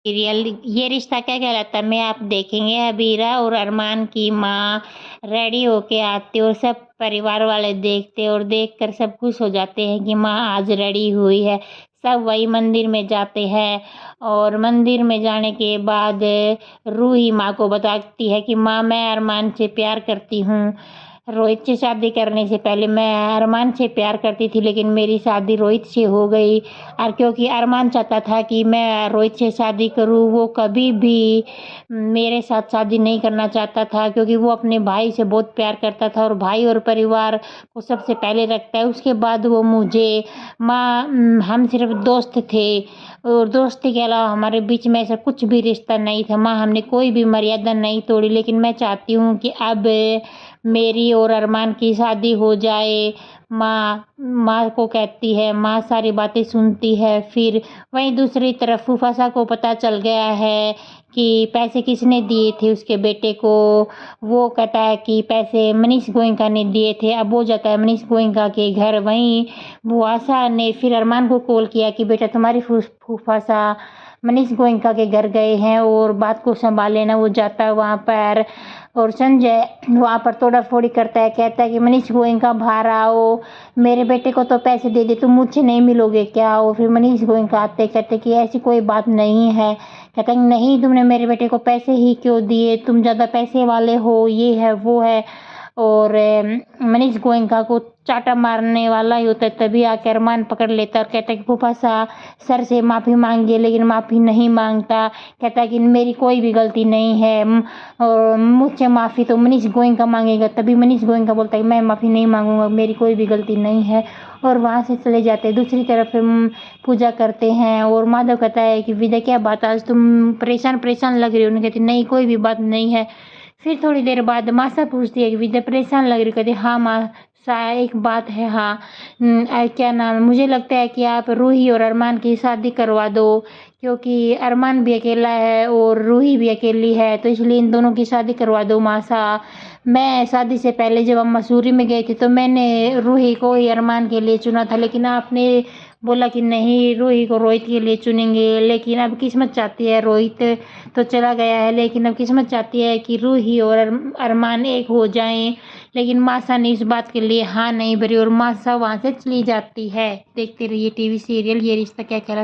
Serial ये रिश्ता क्या कहलाता है में आप देखेंगे। अबीरा और अरमान की माँ रेडी होके आती है और सब परिवार वाले देखते और देखकर सब खुश हो जाते हैं कि माँ आज रेडी हुई है। सब वही मंदिर में जाते हैं और मंदिर में जाने के बाद रूही माँ को बताती है कि माँ मैं अरमान से प्यार करती हूँ। रोहित से शादी करने से पहले मैं अरमान से प्यार करती थी, लेकिन मेरी शादी रोहित से हो गई। और क्योंकि अरमान चाहता था कि मैं रोहित से शादी करूं, वो कभी भी मेरे साथ शादी नहीं करना चाहता था, क्योंकि वो अपने भाई से बहुत प्यार करता था और भाई और परिवार को सबसे पहले रखता है। उसके बाद वो मुझे माँ हम सिर्फ दोस्त थे और दोस्ती के अलावा हमारे बीच में ऐसा कुछ भी रिश्ता नहीं था। माँ हमने कोई भी मर्यादा नहीं तोड़ी, लेकिन मैं चाहती हूँ कि अब मेरी और अरमान की शादी हो जाए। माँ को कहती है, माँ सारी बातें सुनती है। फिर वहीं दूसरी तरफ फूफासा को पता चल गया है कि पैसे किसने दिए थे उसके बेटे को। वो कहता है कि पैसे मनीष गोयनका ने दिए थे। अब वो जाता है मनीष गोयनका के घर। वहीं बुआसा ने फिर अरमान को कॉल किया कि बेटा तुम्हारी फूफासा मनीष गोयनका के घर गए हैं और बात को संभाल लेना। वो जाता है वहाँ पर और संजय वहाँ पर तोड़ा फोड़ी करता है, कहता है कि मनीष गोयनका बाहर आओ, मेरे बेटे को तो पैसे दे दे, तुम मुझसे नहीं मिलोगे क्या। और फिर मनीष गोयनका आते कहते कि ऐसी कोई बात नहीं है। कहता है नहीं तुमने मेरे बेटे को पैसे ही क्यों दिए, तुम ज़्यादा पैसे वाले हो, ये है वो है। और मनीष गोयनका को चाटा मारने वाला ही होता है, तभी आकर अरमान पकड़ लेता है और कहता है कि फूफासा सर से माफ़ी मांगिए, लेकिन माफ़ी नहीं मांगता। कहता है कि मेरी कोई भी गलती नहीं है और मुझसे माफ़ी तो मनीष गोयनका मांगेगा। तभी मनीष गोयनका बोलता है कि मैं माफ़ी नहीं मांगूंगा, मेरी कोई भी गलती नहीं है। और वहाँ से चले जाते हैं। दूसरी तरफ पूजा करते हैं और माधव कहता है कि विद्या क्या बात, आज तुम परेशान परेशान लग रही हो। उन्हें कहती नहीं कोई भी बात नहीं है। फिर थोड़ी देर बाद मासा पूछती है कि विद्या परेशान लग रही, कहती हाँ माँ एक बात है। हाँ क्या नाम है, मुझे लगता है कि आप रूही और अरमान की शादी करवा दो, क्योंकि अरमान भी अकेला है और रूही भी अकेली है, तो इसलिए इन दोनों की शादी करवा दो मासा। मैं शादी से पहले जब हम मसूरी में गए थे तो मैंने रूही को ही अरमान के लिए चुना था, लेकिन आपने बोला कि नहीं रूही को रोहित के लिए चुनेंगे। लेकिन अब किस्मत चाहती है, रोहित तो चला गया है, लेकिन अब किस्मत चाहती है कि रूही और अरमान एक हो जाएं। लेकिन मासा ने इस बात के लिए हाँ नहीं भरी और मासा वहाँ से चली जाती है। देखते रहिए टीवी सीरियल ये रिश्ता क्या कहलाता है।